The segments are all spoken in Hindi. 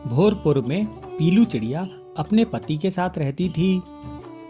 भोरपुर में पीलू चिड़िया अपने पति के साथ रहती थी।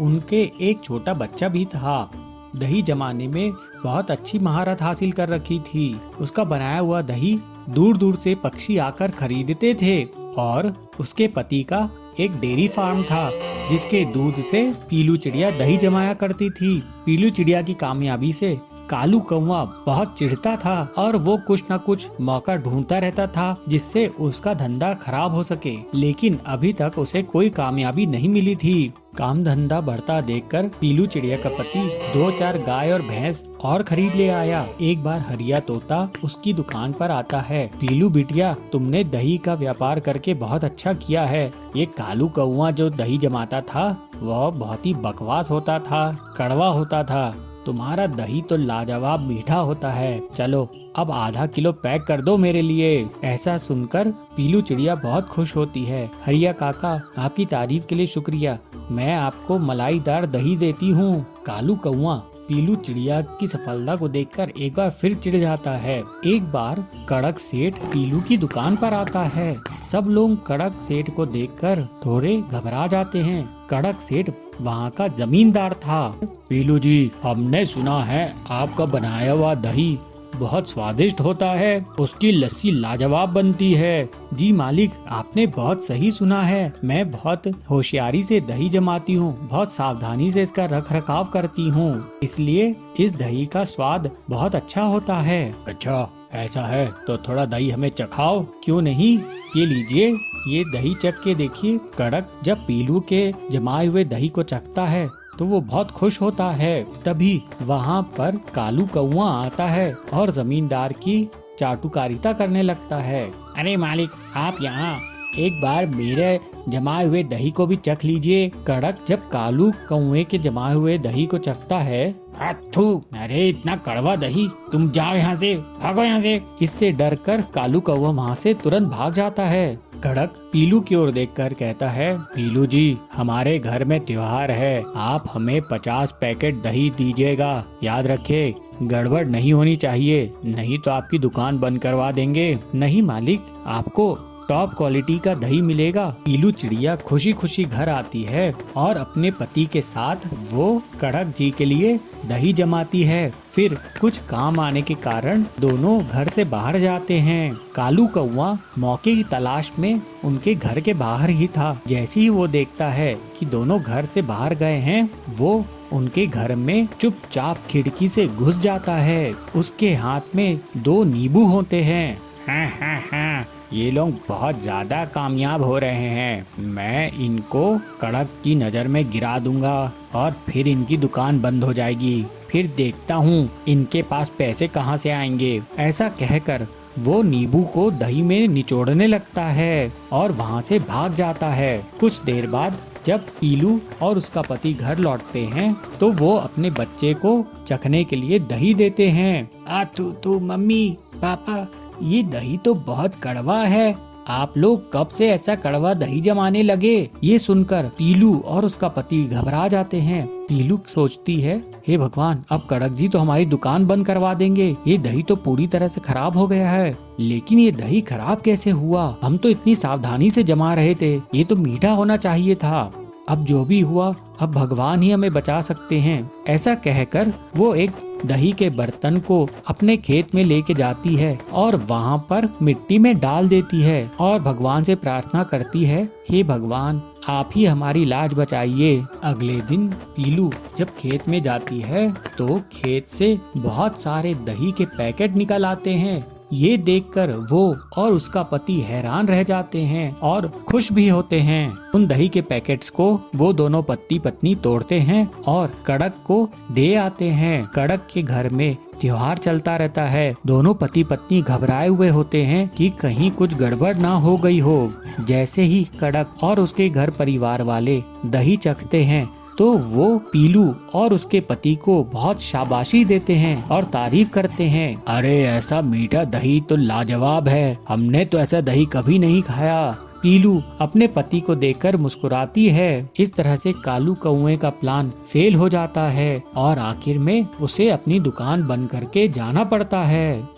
उनके एक छोटा बच्चा भी था। दही जमाने में बहुत अच्छी महारत हासिल कर रखी थी। उसका बनाया हुआ दही दूर दूर से पक्षी आकर खरीदते थे और उसके पति का एक डेयरी फार्म था जिसके दूध से पीलू चिड़िया दही जमाया करती थी। पीलू चिड़िया की कामयाबी से कालू कौवा बहुत चिढ़ता था और वो कुछ न कुछ मौका ढूंढता रहता था जिससे उसका धंधा खराब हो सके, लेकिन अभी तक उसे कोई कामयाबी नहीं मिली थी। काम धंधा बढ़ता देखकर पीलू चिड़िया का पति 2-4 गाय और भैंस और खरीद ले आया। एक बार हरिया तोता उसकी दुकान पर आता है। पीलू बिटिया, तुमने दही का व्यापार करके बहुत अच्छा किया है। ये कालू कौवा जो दही जमाता था वह बहुत ही बकवास होता था, कड़वा होता था। तुम्हारा दही तो लाजवाब मीठा होता है। चलो अब आधा किलो पैक कर दो मेरे लिए। ऐसा सुनकर पीलू चिड़िया बहुत खुश होती है। हरिया काका, आपकी तारीफ के लिए शुक्रिया। मैं आपको मलाईदार दही देती हूँ। कालू कौवा पीलू चिड़िया की सफलता को देखकर एक बार फिर चिढ़ जाता है। एक बार कड़क सेठ पीलू की दुकान पर आता है। सब लोग कड़क सेठ को देखकर थोड़े घबरा जाते हैं। कड़क सेठ वहाँ का जमींदार था। पीलू जी, हमने सुना है आपका बनाया हुआ दही बहुत स्वादिष्ट होता है। उसकी लस्सी लाजवाब बनती है। जी मालिक, आपने बहुत सही सुना है। मैं बहुत होशियारी से दही जमाती हूँ, बहुत सावधानी से इसका रख रखाव करती हूँ, इसलिए इस दही का स्वाद बहुत अच्छा होता है। अच्छा ऐसा है तो थोड़ा दही हमें चखाओ। क्यों नहीं, ये लीजिए, ये दही चख के देखिए। कड़क जब पीलू के जमाए हुए दही को चखता है तो वो बहुत खुश होता है। तभी वहाँ पर कालू कौवा आता है और जमींदार की चाटुकारिता करने लगता है। अरे मालिक, आप यहाँ एक बार मेरे जमाए हुए दही को भी चख लीजिए। कड़क जब कालू कौवे के जमाए हुए दही को चखता है, अथू, अरे इतना कड़वा दही, तुम जाओ यहाँ से, भागो यहाँ से। इससे डरकर कालू कौवा वहाँ से तुरंत भाग जाता है। कड़क पीलू की ओर देखकर कहता है, पीलू जी, हमारे घर में त्योहार है, आप हमें 50 पैकेट दही दीजिएगा। याद रखे, गड़बड़ नहीं होनी चाहिए, नहीं तो आपकी दुकान बंद करवा देंगे। नहीं मालिक, आपको टॉप क्वालिटी का दही मिलेगा। पीलू चिड़िया खुशी खुशी घर आती है और अपने पति के साथ वो कड़क जी के लिए दही जमाती है। फिर कुछ काम आने के कारण दोनों घर से बाहर जाते हैं। कालू कौवा मौके की तलाश में उनके घर के बाहर ही था। जैसे ही वो देखता है कि दोनों घर से बाहर गए हैं, वो उनके घर में चुपचाप खिड़की से घुस जाता है। उसके हाथ में 2 नींबू होते हैं। हाँ, ये लोग बहुत ज्यादा कामयाब हो रहे हैं। मैं इनको कड़क की नजर में गिरा दूंगा और फिर इनकी दुकान बंद हो जाएगी। फिर देखता हूँ इनके पास पैसे कहाँ से आएंगे। ऐसा कहकर वो नींबू को दही में निचोड़ने लगता है और वहाँ से भाग जाता है। कुछ देर बाद जब पीलू और उसका पति घर लौटते हैं तो वो अपने बच्चे को चखने के लिए दही देते हैं। तू मम्मी पापा, ये दही तो बहुत कड़वा है। आप लोग कब से ऐसा कड़वा दही जमाने लगे? ये सुनकर पीलू और उसका पति घबरा जाते हैं। पीलू सोचती है, हे भगवान, अब कड़क जी तो हमारी दुकान बंद करवा देंगे। ये दही तो पूरी तरह से खराब हो गया है। लेकिन ये दही खराब कैसे हुआ? हम तो इतनी सावधानी से जमा रहे थे, ये तो मीठा होना चाहिए था। अब जो भी हुआ, अब भगवान ही हमें बचा सकते हैं। ऐसा कहकर वो एक दही के बर्तन को अपने खेत में लेके जाती है और वहाँ पर मिट्टी में डाल देती है और भगवान से प्रार्थना करती है, हे भगवान, आप ही हमारी लाज बचाइए। अगले दिन पीलू जब खेत में जाती है तो खेत से बहुत सारे दही के पैकेट निकल आते हैं। ये देखकर वो और उसका पति हैरान रह जाते हैं और खुश भी होते हैं। उन दही के पैकेट्स को वो दोनों पति पत्नी तोड़ते हैं और कड़क को दे आते हैं। कड़क के घर में त्योहार चलता रहता है। दोनों पति पत्नी घबराए हुए होते हैं कि कहीं कुछ गड़बड़ ना हो गई हो। जैसे ही कड़क और उसके घर परिवार वाले दही चखते हैं तो वो पीलू और उसके पति को बहुत शाबाशी देते हैं और तारीफ करते हैं। अरे ऐसा मीठा दही तो लाजवाब है, हमने तो ऐसा दही कभी नहीं खाया। पीलू अपने पति को देखकर मुस्कुराती है। इस तरह से कालू कौवे का प्लान फेल हो जाता है और आखिर में उसे अपनी दुकान बंद करके जाना पड़ता है।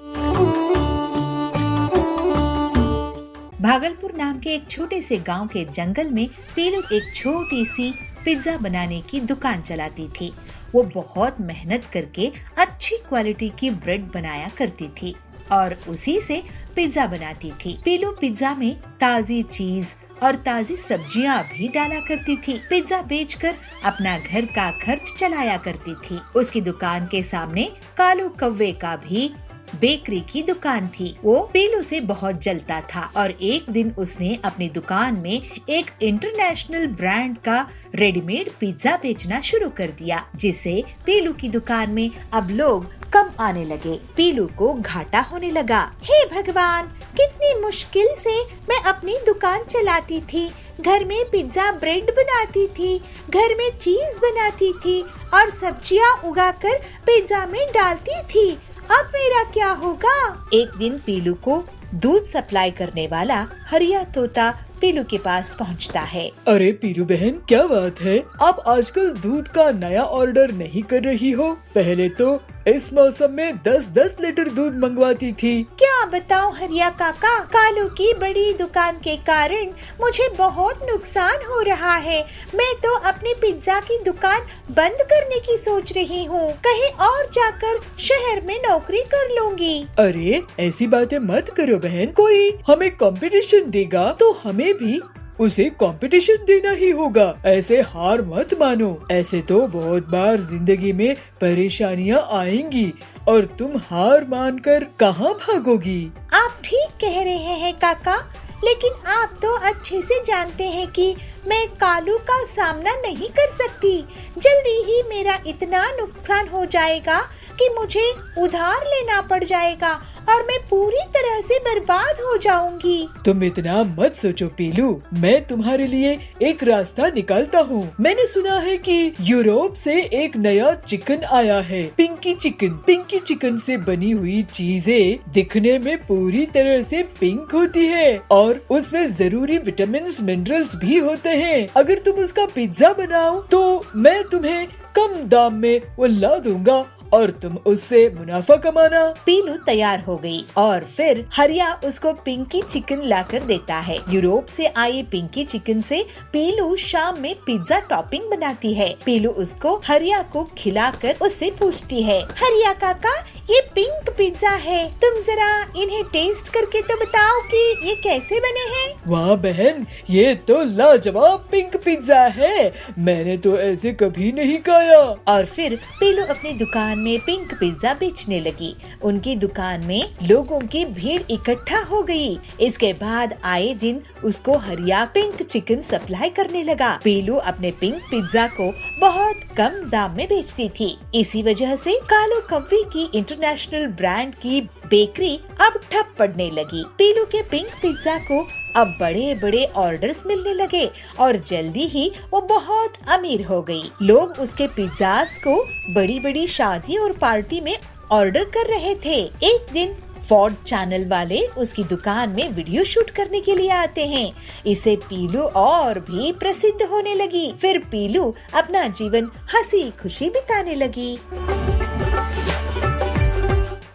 भागलपुर नाम के एक छोटे से गांव के जंगल में पीलू एक छोटी सी पिज्जा बनाने की दुकान चलाती थी। वो बहुत मेहनत करके अच्छी क्वालिटी की ब्रेड बनाया करती थी और उसी से पिज्जा बनाती थी। पीलू पिज्जा में ताजी चीज और ताजी सब्जियां भी डाला करती थी। पिज्जा बेचकर अपना घर का खर्च चलाया करती थी। उसकी दुकान के सामने कालू कौवे का भी बेकरी की दुकान थी। वो पीलू से बहुत जलता था और एक दिन उसने अपनी दुकान में एक इंटरनेशनल ब्रांड का रेडीमेड पिज्जा बेचना शुरू कर दिया, जिससे पीलू की दुकान में अब लोग कम आने लगे। पीलू को घाटा होने लगा। हे भगवान, कितनी मुश्किल से मैं अपनी दुकान चलाती थी। घर में पिज्जा ब्रेड बनाती थी, घर में चीज बनाती थी और सब्जियां उगाकर पिज्जा में डालती थी। अब मेरा क्या होगा? एक दिन पीलू को दूध सप्लाई करने वाला हरिया तोता पीलू के पास पहुंचता है। अरे पीलू बहन, क्या बात है? आप आजकल दूध का नया ऑर्डर नहीं कर रही हो? पहले तो इस मौसम में 10-10 लीटर दूध मंगवाती थी। क्या बताऊं हरिया काका, कालू की बड़ी दुकान के कारण मुझे बहुत नुकसान हो रहा है। मैं तो अपनी पिज्जा की दुकान बंद करने की सोच रही हूँ। कहीं और जाकर शहर में नौकरी कर लूंगी। अरे ऐसी बातें मत करो बहन, कोई हमें कंपटीशन देगा तो हमें भी उसे कंपटीशन देना ही होगा। ऐसे हार मत मानो। ऐसे तो बहुत बार जिंदगी में परेशानियां आएंगी और तुम हार मानकर कहाँ भागोगी? आप ठीक कह रहे हैं काका, लेकिन आप तो अच्छे से जानते हैं कि मैं कालू का सामना नहीं कर सकती। जल्दी ही मेरा इतना नुकसान हो जाएगा कि मुझे उधार लेना पड़ जाएगा और मैं पूरी तरह से बर्बाद हो जाऊंगी। तुम इतना मत सोचो पीलू, मैं तुम्हारे लिए एक रास्ता निकालता हूँ। मैंने सुना है कि यूरोप से एक नया चिकन आया है, पिंकी चिकन। पिंकी चिकन से बनी हुई चीजें दिखने में पूरी तरह से पिंक होती है और उसमें जरूरी विटामिन मिनरल्स भी होते हैं। अगर तुम उसका पिज्जा बनाओ तो मैं तुम्हें कम दाम में वो ला दूंगा और तुम उससे मुनाफा कमाना। पीलू तैयार हो गई और फिर हरिया उसको पिंकी चिकन लाकर देता है। यूरोप से आई पिंकी चिकन से पीलू शाम में पिज्जा टॉपिंग बनाती है। पीलू उसको हरिया को खिलाकर उससे पूछती है, हरिया काका, ये पिंक पिज्जा है, तुम जरा इन्हें टेस्ट करके तो बताओ कि ये कैसे बने हैं। वाह बहन, ये तो लाजवाब पिंक पिज्जा है। मैंने तो ऐसे कभी नहीं खाया। और फिर पीलू अपनी दुकान में पिंक पिज्जा बेचने लगी। उनकी दुकान में लोगों की भीड़ इकट्ठा हो गई। इसके बाद आए दिन उसको हरिया पिंक चिकन सप्लाई करने लगा। पीलू अपने पिंक पिज्जा को बहुत कम दाम में बेचती थी। इसी वजह से कालू कौवे की इंटरनेशनल ब्रांड की बेकरी अब ठप पड़ने लगी। पीलू के पिंक पिज्जा को अब बड़े बड़े ऑर्डर्स मिलने लगे और जल्दी ही वो बहुत अमीर हो गई। लोग उसके पिज्जास को बड़ी बड़ी शादी और पार्टी में ऑर्डर कर रहे थे। एक दिन फॉर्ड चैनल वाले उसकी दुकान में वीडियो शूट करने के लिए आते हैं। इसे पीलू और भी प्रसिद्ध होने लगी। फिर पीलू अपना जीवन हंसी खुशी बिताने लगी।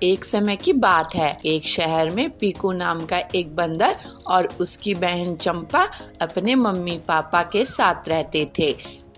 एक समय की बात है, एक शहर में पीकू नाम का एक बंदर और उसकी बहन चंपा अपने मम्मी पापा के साथ रहते थे।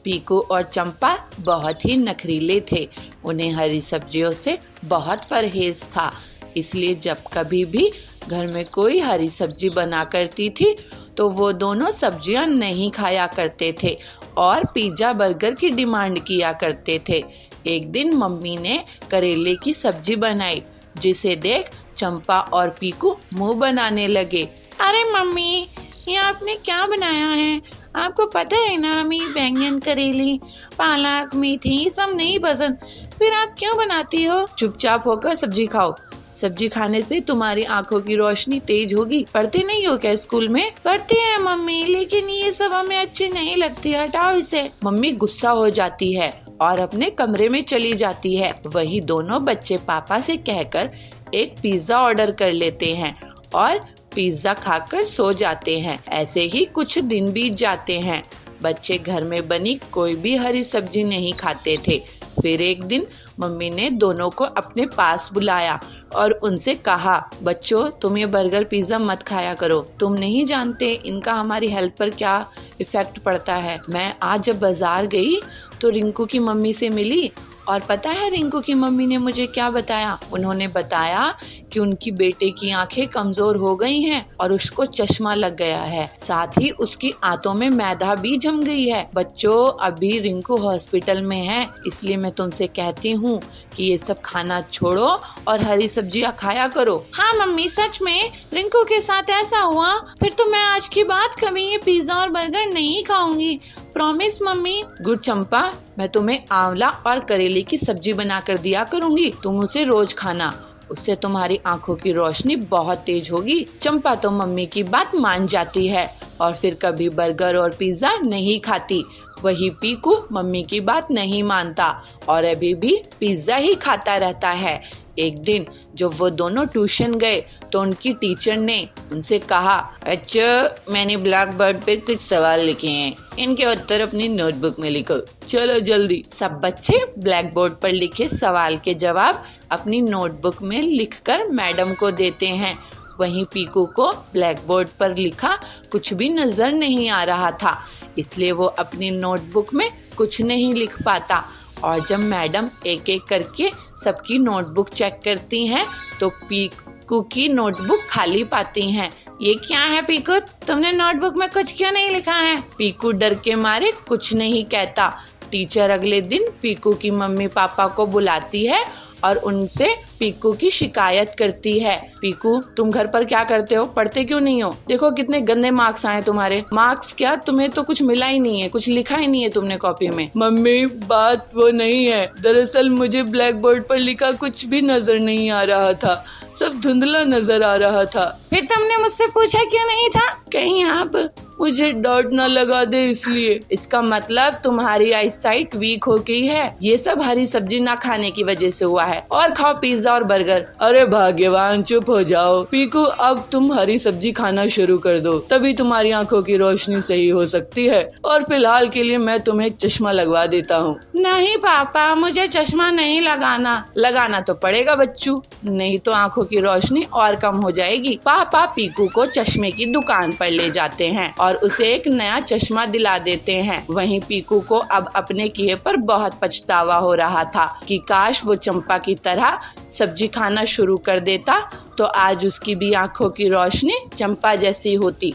पीकू और चंपा बहुत ही नखरीले थे। उन्हें हरी सब्जियों से बहुत परहेज था, इसलिए जब कभी भी घर में कोई हरी सब्जी बना करती थी तो वो दोनों सब्जियां नहीं खाया करते थे और पिज्जा बर्गर की डिमांड किया करते थे। एक दिन मम्मी ने करेले की सब्जी बनाई, जिसे देख चंपा और पीकू मुंह बनाने लगे। अरे मम्मी, ये आपने क्या बनाया है? आपको पता है ना, हमें बैंगन, करेली, पालक, मेथी सब नहीं पसंद, फिर आप क्यों बनाती हो? चुपचाप होकर सब्जी खाओ। सब्जी खाने से तुम्हारी आंखों की रोशनी तेज होगी। पढ़ते नहीं हो क्या स्कूल में? पढ़ते हैं मम्मी, लेकिन ये सब हमें अच्छी नहीं लगती, हटाओ इसे। मम्मी गुस्सा हो जाती है और अपने कमरे में चली जाती है। वही दोनों बच्चे पापा से कहकर एक पिज्जा ऑर्डर कर लेते हैं और पिज्जा खाकर सो जाते हैं। ऐसे ही कुछ दिन बीत जाते हैं। बच्चे घर में बनी कोई भी हरी सब्जी नहीं खाते थे। फिर एक दिन मम्मी ने दोनों को अपने पास बुलाया और उनसे कहा, बच्चों तुम ये बर्गर पिज्जा मत खाया करो, तुम नहीं जानते इनका हमारी हेल्थ पर क्या इफेक्ट पड़ता है। मैं आज जब बाजार गई तो रिंकू की मम्मी से मिली और पता है रिंकू की मम्मी ने मुझे क्या बताया? उन्होंने बताया कि उनकी बेटे की आंखें कमजोर हो गई हैं और उसको चश्मा लग गया है, साथ ही उसकी आंतों में मैदा भी जम गई है। बच्चों अभी रिंकू हॉस्पिटल में है, इसलिए मैं तुमसे कहती हूँ कि ये सब खाना छोड़ो और हरी सब्जियाँ खाया करो। हाँ मम्मी, सच में रिंकू के साथ ऐसा हुआ? फिर तो मैं आज की बात कभी ये पिज्जा और बर्गर नहीं खाऊंगी, प्रॉमिस मम्मी। गुड चंपा, मैं तुम्हें आंवला और करेले की सब्जी बना कर दिया करूंगी, तुम उसे रोज खाना, उससे तुम्हारी आंखों की रोशनी बहुत तेज होगी। चंपा तो मम्मी की बात मान जाती है और फिर कभी बर्गर और पिज्जा नहीं खाती। वही पीकू मम्मी की बात नहीं मानता और अभी भी पिज्जा ही खाता रहता है। एक दिन जब वो दोनों ट्यूशन गए तो उनकी टीचर ने उनसे कहा, अच्छा मैंने ब्लैक बोर्ड पे कुछ सवाल लिखे हैं, इनके उत्तर अपनी नोटबुक में लिखो, चलो जल्दी। सब बच्चे ब्लैक बोर्ड पर लिखे सवाल के जवाब अपनी नोटबुक में लिखकर मैडम को देते हैं। वहीं पीकू को ब्लैक बोर्ड पर लिखा कुछ भी नजर नहीं आ रहा था, इसलिए वो अपनी नोटबुक में कुछ नहीं लिख पाता। और जब मैडम एक एक करके सबकी नोटबुक चेक करती हैं तो पीकू की नोटबुक खाली पाती हैं। ये क्या है पीकू, तुमने नोटबुक में कुछ क्यों नहीं लिखा है? पीकू डर के मारे कुछ नहीं कहता। टीचर अगले दिन पीकू की मम्मी पापा को बुलाती है और उनसे पीकू की शिकायत करती है। पीकू तुम घर पर क्या करते हो, पढ़ते क्यों नहीं हो? देखो कितने गंदे मार्क्स आए तुम्हारे। मार्क्स क्या, तुम्हें तो कुछ मिला ही नहीं है, कुछ लिखा ही नहीं है तुमने कॉपी में। मम्मी बात वो नहीं है, दरअसल मुझे ब्लैक बोर्ड पर लिखा कुछ भी नजर नहीं आ रहा था, सब धुंधला नजर आ रहा था। फिर तुमने मुझसे पूछा क्यों नहीं था? कहीं आप मुझे डॉट ना लगा दे इसलिए। इसका मतलब तुम्हारी आईसाइट वीक हो गई है, ये सब हरी सब्जी ना खाने की वजह से हुआ है। और खाओ पिज्जा और बर्गर। अरे भाग्यवान चुप हो जाओ। पीकू अब तुम हरी सब्जी खाना शुरू कर दो, तभी तुम्हारी आंखों की रोशनी सही हो सकती है। और फिलहाल के लिए मैं तुम्हें चश्मा लगवा देता हूँ। नहीं पापा, मुझे चश्मा नहीं लगाना। लगाना तो पड़ेगा बच्चू, नहीं तो आंखों की रोशनी और कम हो जाएगी। पापा पीकू को चश्मे की दुकान पर ले जाते हैं और उसे एक नया चश्मा दिला देते हैं। वहीं पीकू को अब अपने किए पर बहुत पछतावा हो रहा था कि काश वो चंपा की तरह सब्जी खाना शुरू कर देता तो आज उसकी भी आंखों की रोशनी चंपा जैसी होती।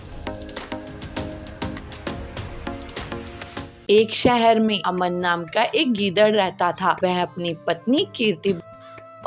एक शहर में अमन नाम का एक गीदड़ रहता था। वह अपनी पत्नी कीर्ति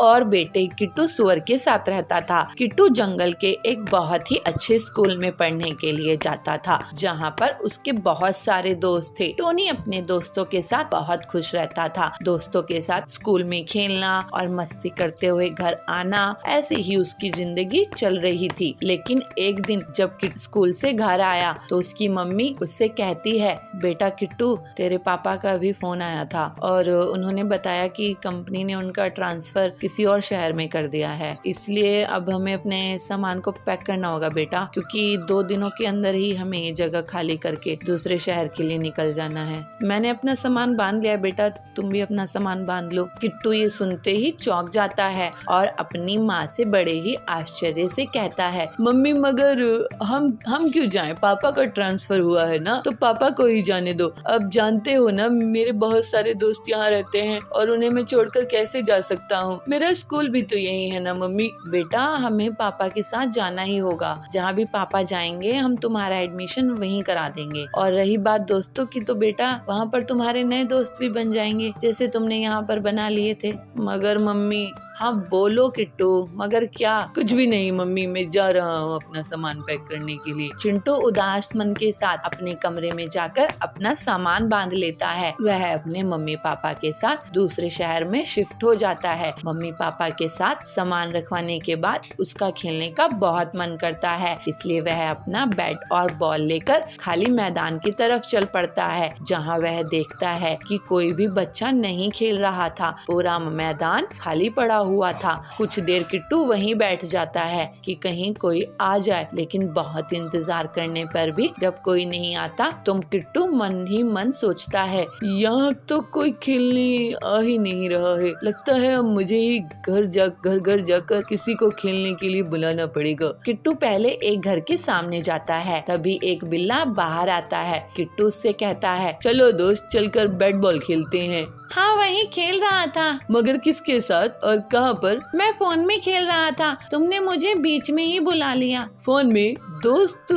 और बेटे किट्टू सुअर के साथ रहता था। किट्टू जंगल के एक बहुत ही अच्छे स्कूल में पढ़ने के लिए जाता था, जहाँ पर उसके बहुत सारे दोस्त थे। टोनी अपने दोस्तों के साथ बहुत खुश रहता था। दोस्तों के साथ स्कूल में खेलना और मस्ती करते हुए घर आना, ऐसे ही उसकी जिंदगी चल रही थी। लेकिन एक दिन जब किट्टू स्कूल से घर आया तो उसकी मम्मी उससे कहती है, बेटा किट्टू, तेरे पापा का अभी फोन आया था और उन्होंने बताया कि कंपनी ने उनका ट्रांसफर किसी और शहर में कर दिया है, इसलिए अब हमें अपने सामान को पैक करना होगा बेटा, क्योंकि 2 दिनों के अंदर ही हमें ये जगह खाली करके दूसरे शहर के लिए निकल जाना है। मैंने अपना सामान बांध लिया बेटा, तुम भी अपना सामान बांध लो। किट्टू ये सुनते ही चौंक जाता है और अपनी माँ से बड़े ही आश्चर्य से कहता है, मम्मी मगर हम क्यों जाएं? पापा का ट्रांसफर हुआ है ना, तो पापा को ही जाने दो। अब जानते हो ना मेरे बहुत सारे दोस्त यहाँ रहते हैं और उन्हें मैं छोड़कर कैसे जा सकता हूँ? मेरा स्कूल भी तो यही है ना मम्मी। बेटा हमें पापा के साथ जाना ही होगा, जहाँ भी पापा जाएंगे हम तुम्हारा एडमिशन वहीं करा देंगे। और रही बात दोस्तों की, तो बेटा वहाँ पर तुम्हारे नए दोस्त भी बन जाएंगे जैसे तुमने यहाँ पर बना लिए थे। मगर मम्मी, हाँ बोलो किट्टू, मगर क्या? कुछ भी नहीं मम्मी, मैं जा रहा हूँ अपना सामान पैक करने के लिए। चिंटू उदास मन के साथ अपने कमरे में जाकर अपना सामान बांध लेता है। वह अपने मम्मी पापा के साथ दूसरे शहर में शिफ्ट हो जाता है। मम्मी पापा के साथ सामान रखवाने के बाद उसका खेलने का बहुत मन करता है, इसलिए वह अपना बैट और बॉल लेकर खाली मैदान की तरफ चल पड़ता है, जहाँ वह देखता है कि कोई भी बच्चा नहीं खेल रहा था। पूरा मैदान खाली पड़ा हुआ था। कुछ देर किट्टू वहीं बैठ जाता है कि कहीं कोई आ जाए, लेकिन बहुत इंतजार करने पर भी जब कोई नहीं आता तो किट्टू मन ही मन सोचता है, यहाँ तो कोई खेलने आ ही नहीं रहा है। लगता है अब मुझे ही घर घर जाकर किसी को खेलने के लिए बुलाना पड़ेगा। किट्टू पहले एक घर के सामने जाता है, तभी एक बिल्ला बाहर आता है। किट्टू उससे कहता है, चलो दोस्त चलकर बैट बॉल खेलते हैं। हाँ, वही खेल रहा था। मगर किसके साथ और कहाँ पर? मैं फोन में खेल रहा था, तुमने मुझे बीच में ही बुला लिया। फोन में? दोस्त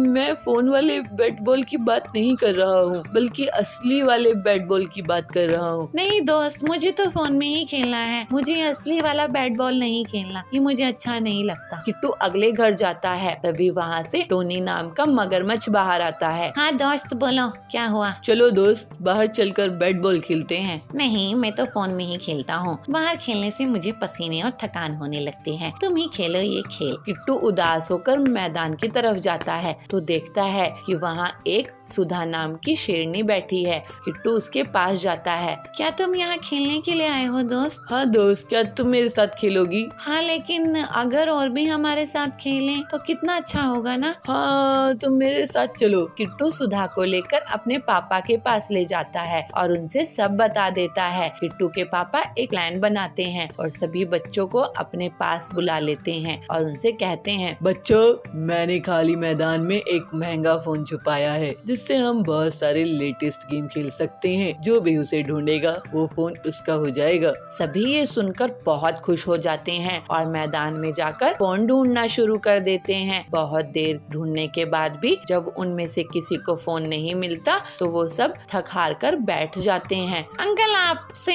मैं फोन वाले बैट बॉल की बात नहीं कर रहा हूँ, बल्कि असली वाले बैट बॉल की बात कर रहा हूँ। नहीं दोस्त, मुझे तो फोन में ही खेलना है, मुझे असली वाला बैट बॉल नहीं खेलना, ये मुझे अच्छा नहीं लगता। किट्टू अगले घर जाता है, तभी वहाँ से टोनी नाम का मगरमच्छ बाहर आता है। हाँ दोस्त बोलो, क्या हुआ? चलो दोस्त बाहर चलकर बैट बॉल खेलते हैं। नहीं, मैं तो फोन में ही खेलता हूँ, बाहर खेलने से मुझे पसीने और थकान होने लगती है, तुम ही खेलो ये खेल। किट्टू उदास होकर मैदान की तरफ जाता है तो देखता है कि वहाँ एक सुधा नाम की शेरनी बैठी है। किट्टू उसके पास जाता है। क्या तुम यहाँ खेलने के लिए आए हो दोस्त? हाँ दोस्त, क्या तुम मेरे साथ खेलोगी? हाँ, लेकिन अगर और भी हमारे साथ खेलें तो कितना अच्छा होगा ना। हाँ, तुम मेरे साथ चलो। किट्टू सुधा को लेकर अपने पापा के पास ले जाता है और उनसे सब बता देता है। किट्टू के पापा एक प्लान बनाते हैं और सभी बच्चों को अपने पास बुला लेते हैं और उनसे कहते हैं, बच्चों मैंने खाली मैदान में एक महंगा फोन छुपाया है, जिससे हम बहुत सारे लेटेस्ट गेम खेल सकते हैं। जो भी उसे ढूंढेगा वो फोन उसका हो जाएगा। सभी ये सुनकर बहुत खुश हो जाते हैं और मैदान में जाकर फोन ढूंढना शुरू कर देते हैं। बहुत देर ढूंढने के बाद भी जब उनमें से किसी को फोन नहीं मिलता तो वो सब थक हार कर बैठ जाते हैं। अंकल, आपसे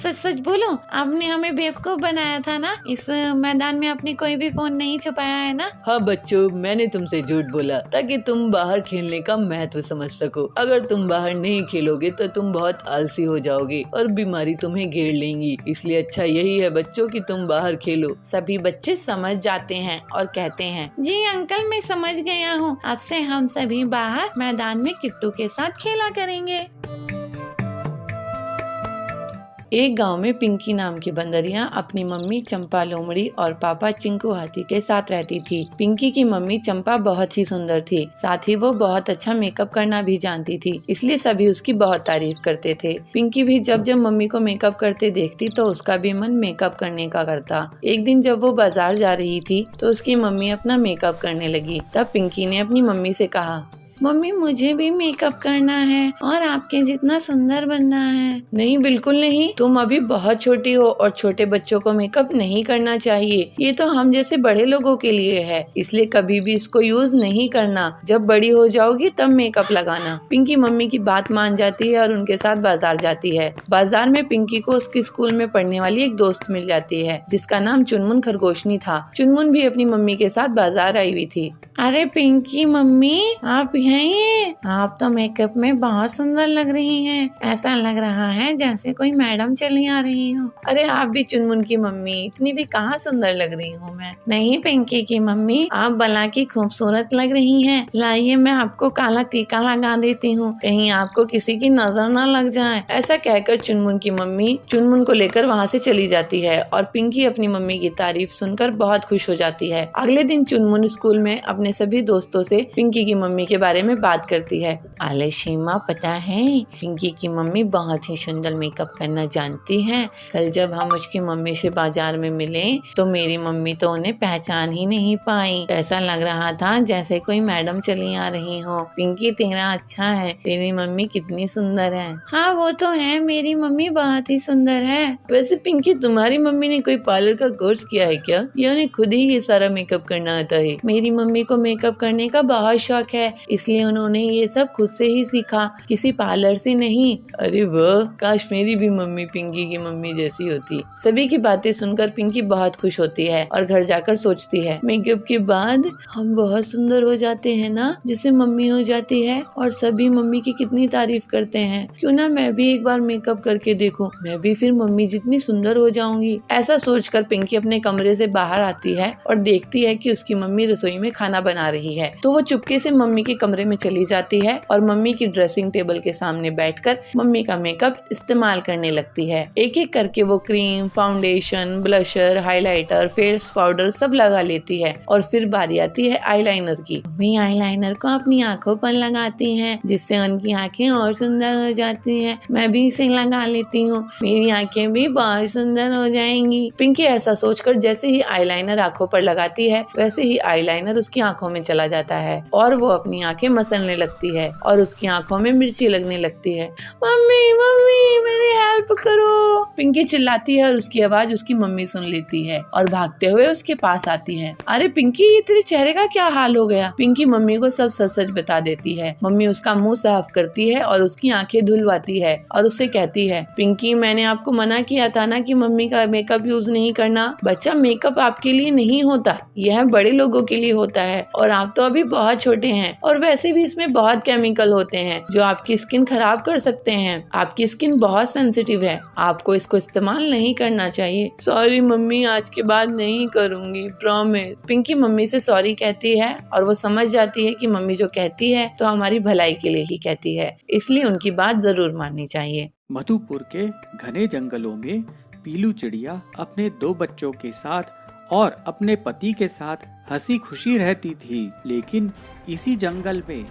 सच सच बोलो, आपने हमें बेवकूफ बनाया था ना? इस मैदान में आपने कोई भी फोन नहीं छुपाया है ना? हाँ बच्चों, मैंने तुमसे झूठ बोला ताकि तुम बाहर खेलने का महत्व समझ सको। अगर तुम बाहर नहीं खेलोगे तो तुम बहुत आलसी हो जाओगे और बीमारी तुम्हें घेर लेंगी, इसलिए अच्छा यही है बच्चों कि तुम बाहर खेलो। सभी बच्चे समझ जाते हैं और कहते हैं, जी अंकल मैं समझ गया हूँ, अब से हम सभी बाहर मैदान में किट्टू के साथ खेला करेंगे। एक गांव में पिंकी नाम की बंदरिया अपनी मम्मी चंपा लोमड़ी और पापा चिंकू हाथी के साथ रहती थी। पिंकी की मम्मी चंपा बहुत ही सुंदर थी, साथ ही वो बहुत अच्छा मेकअप करना भी जानती थी, इसलिए सभी उसकी बहुत तारीफ करते थे। पिंकी भी जब जब मम्मी को मेकअप करते देखती तो उसका भी मन मेकअप करने का करता। एक दिन जब वो बाजार जा रही थी तो उसकी मम्मी अपना मेकअप करने लगी। तब पिंकी ने अपनी मम्मी से कहा, मम्मी मुझे भी मेकअप करना है और आपके जितना सुंदर बनना है। नहीं, बिल्कुल नहीं, तुम अभी बहुत छोटी हो और छोटे बच्चों को मेकअप नहीं करना चाहिए, ये तो हम जैसे बड़े लोगों के लिए है, इसलिए कभी भी इसको यूज नहीं करना। जब बड़ी हो जाओगी तब मेकअप लगाना। पिंकी मम्मी की बात मान जाती है और उनके साथ बाजार जाती है। बाजार में पिंकी को उसकी स्कूल में पढ़ने वाली एक दोस्त मिल जाती है जिसका नाम चुनमुन खरगोशनी था। चुनमुन भी अपनी मम्मी के साथ बाजार आई हुई थी। अरे पिंकी मम्मी, आप हैं? आप तो मेकअप में बहुत सुंदर लग रही हैं। ऐसा लग रहा है जैसे कोई मैडम चली आ रही हो। अरे आप भी चुनमुन की मम्मी, इतनी भी कहाँ सुंदर लग रही हूँ मैं। नहीं पिंकी की मम्मी, आप भला की खूबसूरत लग रही हैं। लाइए मैं आपको काला टीका लगा देती हूँ, कहीं आपको किसी की नजर न लग जाए। ऐसा कहकर चुनमुन की मम्मी चुनमुन को लेकर वहाँ से चली जाती है और पिंकी अपनी मम्मी की तारीफ सुनकर बहुत खुश हो जाती है। अगले दिन चुनमुन स्कूल में अपने सभी दोस्तों से पिंकी की मम्मी के बारे में बात करती है। अरे शीमा, पता है पिंकी की मम्मी बहुत ही सुंदर मेकअप करना जानती है। कल जब हम उसकी मम्मी से बाजार में मिले तो मेरी मम्मी तो उन्हें पहचान ही नहीं पाई। ऐसा लग रहा था जैसे कोई मैडम चली आ रही हो। पिंकी तेरा अच्छा है, तेरी मम्मी कितनी सुंदर है। हाँ वो तो है, मेरी मम्मी बहुत ही सुंदर है। वैसे पिंकी, तुम्हारी मम्मी ने कोई पार्लर का कोर्स किया है क्या, या उन्हें खुद ही ये सारा मेकअप करना आता है? मेरी मम्मी को मेकअप करने का बहुत शौक है, इसलिए उन्होंने ये सब खुद से ही सीखा, किसी पार्लर से नहीं। अरे वाह, काश मेरी भी मम्मी पिंकी की मम्मी जैसी होती। सभी की बातें सुनकर पिंकी बहुत खुश होती है और घर जाकर सोचती है, मेकअप के बाद हम बहुत सुंदर हो जाते हैं ना, जैसे मम्मी हो जाती है और सभी मम्मी की कितनी तारीफ करते हैं। क्यों ना मैं भी एक बार मेकअप करके देखूं, मैं भी फिर मम्मी जितनी सुंदर हो जाऊंगी। ऐसा सोचकर पिंकी अपने कमरे से बाहर आती है और देखती है कि उसकी मम्मी रसोई में खाना बना रही है। तो वो चुपके से मम्मी के कमरे कमरे में चली जाती है और मम्मी की ड्रेसिंग टेबल के सामने बैठकर मम्मी का मेकअप इस्तेमाल करने लगती है। एक एक करके वो cream, foundation, blusher, highlighter, face powder सब लगा लेती है और फिर बारी आती है आईलाइनर की। मम्मी आईलाइनर को अपनी आंखों पर लगाती हैं जिससे उनकी आंखें और सुंदर हो जाती हैं। मैं भी इसे लगा लेती हूँ, मेरी आंखें भी बहुत सुंदर हो जाएंगी। पिंकी ऐसा सोचकर जैसे ही आईलाइनर आंखों पर लगाती है वैसे ही आईलाइनर उसकी आंखों में चला जाता है और वो अपनी आंखें मसलने लगती है और उसकी आंखों में मिर्ची लगने लगती है। मम्मी मम्मी मेरी हेल्प करो, पिंकी चिल्लाती है और उसकी आवाज उसकी मम्मी सुन लेती है और भागते हुए उसके पास आती है। अरे पिंकी, ये तेरे चेहरे का क्या हाल हो गया? पिंकी मम्मी को सब सच सच बता देती है। मम्मी उसका मुंह साफ करती है और उसकी आंखें धुलवाती है और उससे कहती है, पिंकी मैंने आपको मना किया था ना कि मम्मी का मेकअप यूज नहीं करना। बच्चा, मेकअप आपके लिए नहीं होता, यह बड़े लोगों के लिए होता है और आप तो अभी बहुत छोटे हैं और वैसे भी इसमें बहुत केमिकल होते हैं जो आपकी स्किन खराब कर सकते हैं। आपकी स्किन बहुत सेंसिटिव है, आपको इसको इस्तेमाल नहीं करना चाहिए। सॉरी मम्मी, आज के बाद नहीं करूंगी, प्रॉमिस। पिंकी मम्मी से सॉरी कहती है और वो समझ जाती है कि मम्मी जो कहती है तो हमारी भलाई के लिए ही कहती है, इसलिए उनकी बात जरूर माननी चाहिए। मधुपुर के घने जंगलों में पीलू चिड़िया अपने 2 बच्चों के साथ और अपने पति के साथ हंसी खुशी रहती थी। लेकिन इसी जंगल में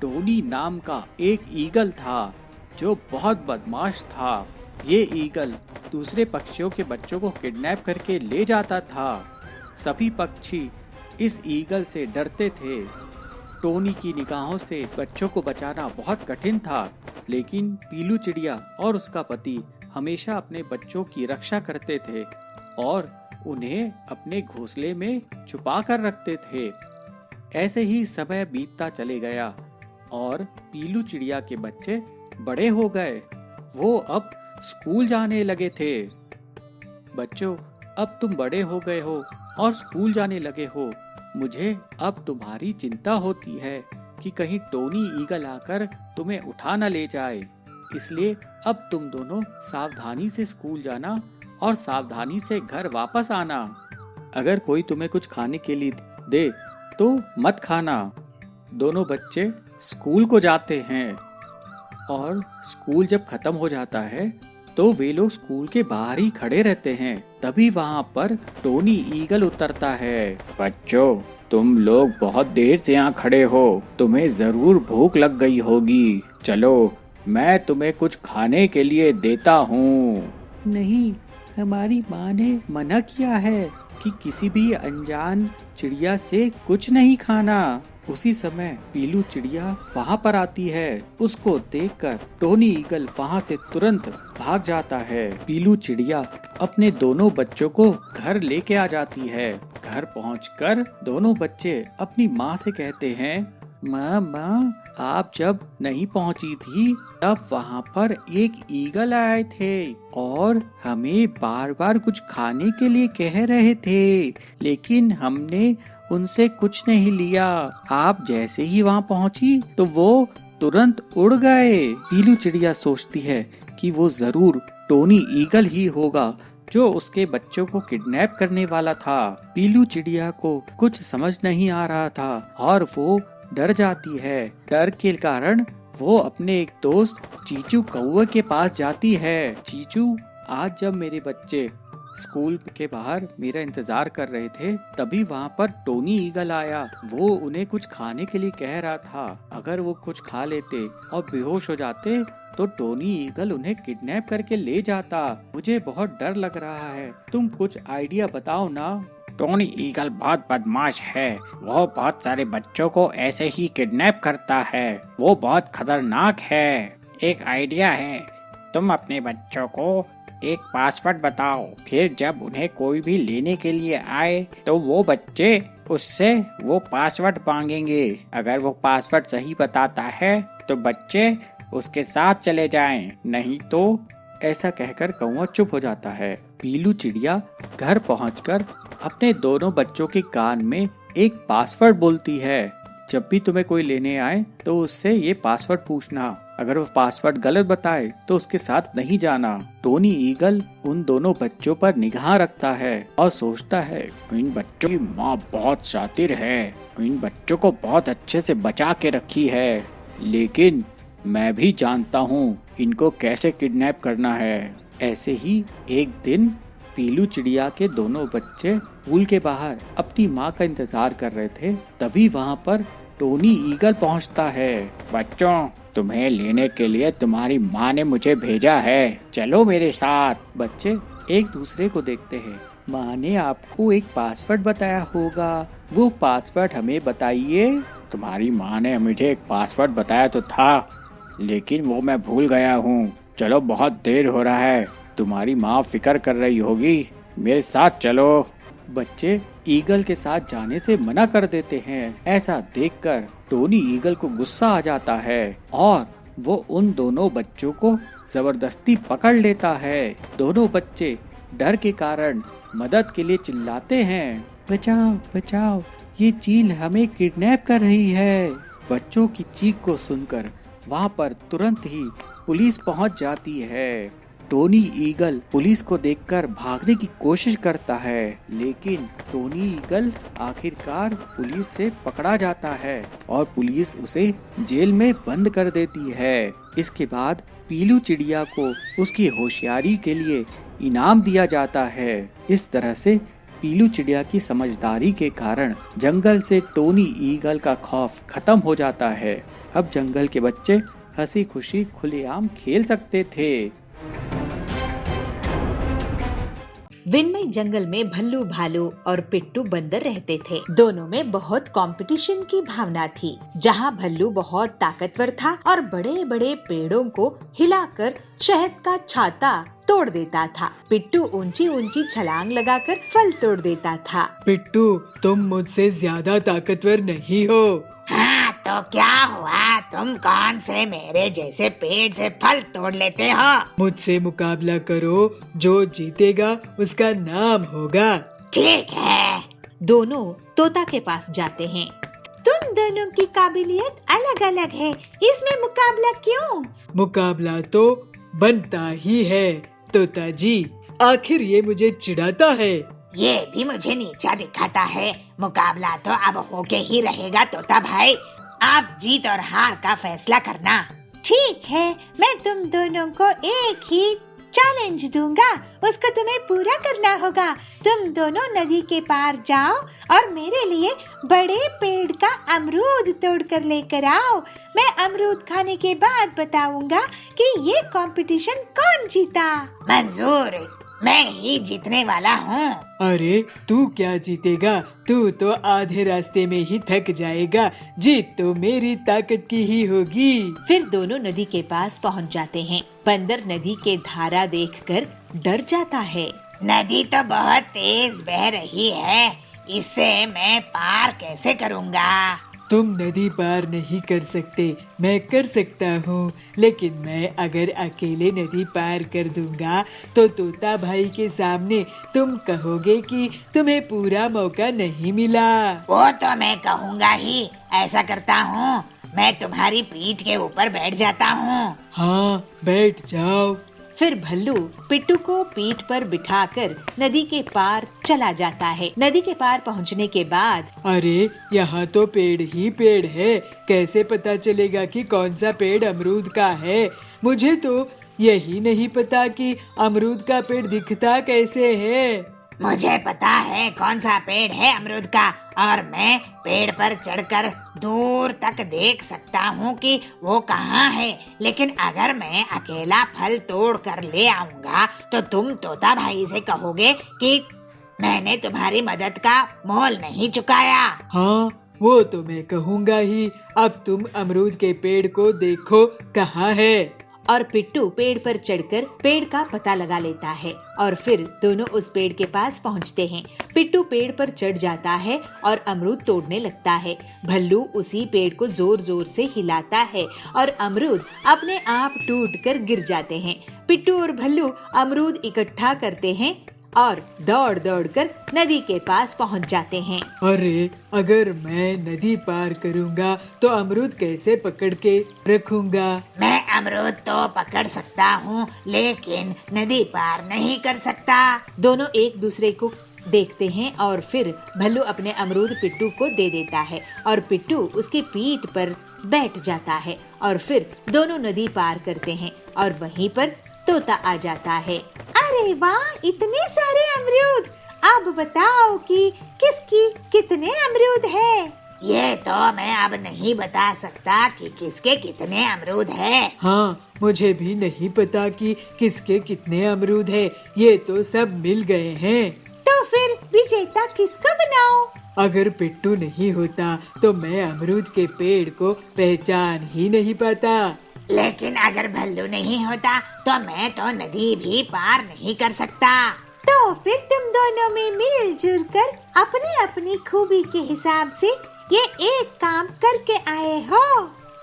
टोनी नाम का एक ईगल था जो बहुत बदमाश था। ये ईगल दूसरे पक्षियों के बच्चों को किडनैप करके ले जाता था। सभी पक्षी इस ईगल से डरते थे। टोनी की निगाहों से बच्चों को बचाना बहुत कठिन था, लेकिन पीलू चिड़िया और उसका पति हमेशा अपने बच्चों की रक्षा करते थे और उन्हें अपने घोंसले में छुपा कर रखते थे। ऐसे ही समय बीतता चले गया और पीलू चिड़िया के बच्चे बड़े हो गए। वो अब स्कूल जाने लगे थे। बच्चों, अब तुम बड़े हो गए हो और स्कूल जाने लगे हो। मुझे अब तुम्हारी चिंता होती है कि कहीं टोनी ईगल आकर तुम्हें उठा न ले जाए। इसलिए अब तुम दोनों सावधानी से स्कूल जाना और सावधानी से घर वापस आना। अगर कोई तुम्हें कुछ खाने के लिए दे तो मत खाना। दोनों बच्चे स्कूल को जाते हैं और स्कूल जब खत्म हो जाता है तो वे लोग स्कूल के बाहर ही खड़े रहते हैं। तभी वहाँ पर टोनी ईगल उतरता है। बच्चों, तुम लोग बहुत देर से यहाँ खड़े हो, तुम्हें जरूर भूख लग गई होगी। चलो, मैं तुम्हें कुछ खाने के लिए देता हूँ। नहीं, हमारी माँ ने मना किया है कि किसी भी अनजान चिड़िया से कुछ नहीं खाना। उसी समय पीलू चिड़िया वहाँ पर आती है। उसको देखकर टोनी ईगल वहाँ से तुरंत भाग जाता है। पीलू चिड़िया अपने दोनों बच्चों को घर लेके आ जाती है। घर पहुंचकर दोनों बच्चे अपनी माँ से कहते हैं, माँ, आप जब नहीं पहुंची थी तब वहाँ पर एक ईगल आए थे और हमें बार बार कुछ खाने के लिए कह रहे थे, लेकिन हमने उनसे कुछ नहीं लिया। आप जैसे ही वहाँ पहुँची तो वो तुरंत उड़ गए। पीलू चिड़िया सोचती है कि वो जरूर टोनी ईगल ही होगा जो उसके बच्चों को किडनैप करने वाला था। पीलू चिड़िया को कुछ समझ नहीं आ रहा था और वो डर जाती है। डर के कारण वो अपने एक दोस्त चीचू कौवे के पास जाती है। चीचू, आज जब मेरे बच्चे स्कूल के बाहर मेरा इंतजार कर रहे थे तभी वहाँ पर टोनी ईगल आया। वो उन्हें कुछ खाने के लिए कह रहा था। अगर वो कुछ खा लेते और बेहोश हो जाते तो टोनी ईगल उन्हें किडनैप करके ले जाता। मुझे बहुत डर लग रहा है, तुम कुछ आइडिया बताओ ना। टोनी ईगल बहुत बदमाश है, वो बहुत सारे बच्चों को ऐसे ही किडनैप करता है। वो बहुत खतरनाक है। एक आइडिया है, तुम अपने बच्चों को एक पासवर्ड बताओ, फिर जब उन्हें कोई भी लेने के लिए आए तो वो बच्चे उससे वो पासवर्ड मांगेंगे। अगर वो पासवर्ड सही बताता है तो बच्चे उसके साथ चले जाएं, नहीं तो। ऐसा कहकर कौवा चुप हो जाता है। पीलू चिड़िया घर पहुंचकर अपने दोनों बच्चों के कान में एक पासवर्ड बोलती है। जब भी तुम्हें कोई लेने आए तो उससे ये पासवर्ड पूछना। अगर वो पासवर्ड गलत बताए तो उसके साथ नहीं जाना। टोनी ईगल उन दोनों बच्चों पर निगाह रखता है और सोचता है, इन बच्चों की माँ बहुत शातिर है, इन बच्चों को बहुत अच्छे से बचा के रखी है, लेकिन मैं भी जानता हूँ इनको कैसे किडनैप करना है। ऐसे ही एक दिन पीलू चिड़िया के दोनों बच्चे स्कूल के बाहर अपनी माँ का इंतजार कर रहे थे। तभी वहाँ पर टोनी ईगल पहुँचता है। बच्चों, तुम्हें लेने के लिए तुम्हारी माँ ने मुझे भेजा है, चलो मेरे साथ। बच्चे एक दूसरे को देखते हैं। माँ ने आपको एक पासवर्ड बताया होगा, वो पासवर्ड हमें बताइए। तुम्हारी माँ ने मुझे एक पासवर्ड बताया तो था, लेकिन वो मैं भूल गया हूँ। चलो, बहुत देर हो रहा है, तुम्हारी माँ फिक्र कर रही होगी, मेरे साथ चलो। बच्चे ईगल के साथ जाने से मना कर देते हैं। ऐसा देखकर टोनी ईगल को गुस्सा आ जाता है और वो उन दोनों बच्चों को जबरदस्ती पकड़ लेता है। दोनों बच्चे डर के कारण मदद के लिए चिल्लाते हैं, बचाओ बचाओ, ये चील हमें किडनैप कर रही है। बच्चों की चीख को सुनकर वहाँ पर तुरंत ही पुलिस पहुँच जाती है। टोनी ईगल पुलिस को देखकर भागने की कोशिश करता है, लेकिन टोनी ईगल आखिरकार पुलिस से पकड़ा जाता है और पुलिस उसे जेल में बंद कर देती है। इसके बाद पीलू चिड़िया को उसकी होशियारी के लिए इनाम दिया जाता है। इस तरह से पीलू चिड़िया की समझदारी के कारण जंगल से टोनी ईगल का खौफ खत्म हो जाता है। अब जंगल के बच्चे हंसी खुशी खुलेआम खेल सकते थे। विनमय जंगल में भल्लू भालू और पिट्टू बंदर रहते थे। दोनों में बहुत कंपटीशन की भावना थी। जहाँ भल्लू बहुत ताकतवर था और बड़े बड़े पेड़ों को हिलाकर शहद का छाता तोड़ देता था, पिट्टू ऊंची ऊंची छलांग लगाकर फल तोड़ देता था। पिट्टू, तुम मुझसे ज्यादा ताकतवर नहीं हो। हाँ तो क्या हुआ, तुम कौन से मेरे जैसे पेड़ से फल तोड़ लेते हो? मुझसे मुकाबला करो, जो जीतेगा उसका नाम होगा। ठीक है। दोनों तोता के पास जाते हैं। तुम दोनों की काबिलियत अलग अलग है, इसमें मुकाबला क्यों? मुकाबला तो बनता ही है तोता जी, आखिर ये मुझे चिढ़ाता है। ये भी मुझे नीचा दिखाता है। मुकाबला तो अब होके ही रहेगा तोता भाई। आप जीत और हार का फैसला करना। ठीक है, मैं तुम दोनों को एक ही चैलेंज दूंगा, उसको तुम्हें पूरा करना होगा। तुम दोनों नदी के पार जाओ और मेरे लिए बड़े पेड़ का अमरूद तोड़ कर लेकर आओ। मैं अमरूद खाने के बाद बताऊंगा कि ये कंपटीशन कौन जीता। मंजूर, मैं ही जीतने वाला हूँ। अरे तू क्या जीतेगा, तू तो आधे रास्ते में ही थक जाएगा। जीत तो मेरी ताकत की ही होगी। फिर दोनों नदी के पास पहुंच जाते हैं। बंदर नदी के धारा देखकर डर जाता है। नदी तो बहुत तेज बह रही है, इससे मैं पार कैसे करूँगा? तुम नदी पार नहीं कर सकते, मैं कर सकता हूँ, लेकिन मैं अगर अकेले नदी पार कर दूंगा तो तोता भाई के सामने तुम कहोगे कि तुम्हें पूरा मौका नहीं मिला। वो तो मैं कहूँगा ही। ऐसा करता हूँ, मैं तुम्हारी पीठ के ऊपर बैठ जाता हूँ। हाँ, बैठ जाओ। फिर भल्लू पिट्टू को पीठ पर बिठाकर नदी के पार चला जाता है। नदी के पार पहुंचने के बाद, अरे यहाँ तो पेड़ ही पेड़ है, कैसे पता चलेगा कि कौन सा पेड़ अमरूद का है? मुझे तो यही नहीं पता कि अमरूद का पेड़ दिखता कैसे है। मुझे पता है कौन सा पेड़ है अमरूद का, और मैं पेड़ पर चढ़कर दूर तक देख सकता हूँ कि वो कहाँ है। लेकिन अगर मैं अकेला फल तोड़ कर ले आऊँगा तो तुम तोता भाई से कहोगे कि मैंने तुम्हारी मदद का मोल नहीं चुकाया। हाँ, वो तो मैं कहूँगा ही। अब तुम अमरूद के पेड़ को देखो कहाँ है। और पिट्टू पेड़ पर चढ़कर पेड़ का पता लगा लेता है और फिर दोनों उस पेड़ के पास पहुंचते हैं। पिट्टू पेड़ पर चढ़ जाता है और अमरूद तोड़ने लगता है। भल्लू उसी पेड़ को जोर जोर से हिलाता है और अमरूद अपने आप टूटकर गिर जाते हैं। पिट्टू और भल्लू अमरूद इकट्ठा करते हैं और दौड़ दौड़ कर नदी के पास पहुंच जाते हैं। अरे अगर मैं नदी पार करूंगा तो अमरूद कैसे पकड़ के रखूंगा? मैं अमरूद तो पकड़ सकता हूँ, लेकिन नदी पार नहीं कर सकता। दोनों एक दूसरे को देखते हैं और फिर भल्लू अपने अमरूद पिट्टू को दे देता है और पिट्टू उसकी पीठ पर बैठ जाता है और फिर दोनों नदी पार करते हैं और वहीं पर तोता आ जाता है। अरे वाह, इतने सारे अमरूद! अब बताओ कि किसकी कितने अमरूद है? ये तो मैं अब नहीं बता सकता कि किसके कितने अमरूद हैं। हाँ, मुझे भी नहीं पता कि किसके कितने अमरूद है। ये तो सब मिल गए हैं। तो फिर विजेता किसका बनाओ? अगर पिट्टू नहीं होता तो मैं अमरूद के पेड़ को पहचान ही नहीं पाता। लेकिन अगर भल्लू नहीं होता तो मैं तो नदी भी पार नहीं कर सकता। तो फिर तुम दोनों में मिलजुल कर अपनी अपनी खूबी के हिसाब से ये एक काम करके आए हो।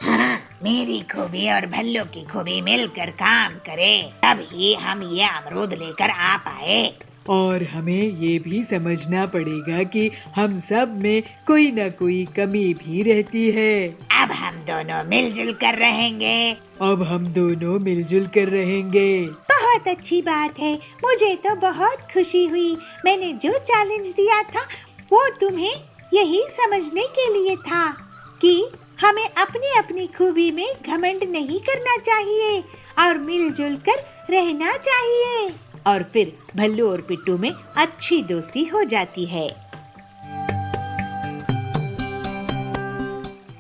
हाँ, मेरी खूबी और भल्लू की खूबी मिलकर काम करे तभी हम ये अमरूद लेकर आ पाए। और हमें ये भी समझना पड़ेगा कि हम सब में कोई न कोई कमी भी रहती है। अब हम दोनों मिलजुल कर रहेंगे। अब हम दोनों मिलजुल कर रहेंगे। बहुत अच्छी बात है, मुझे तो बहुत खुशी हुई। मैंने जो चैलेंज दिया था वो तुम्हें यही समझने के लिए था कि हमें अपनी अपनी खूबी में घमंड नहीं करना चाहिए और मिलजुल कर रहना चाहिए। और फिर भल्लू और पिट्टू में अच्छी दोस्ती हो जाती है।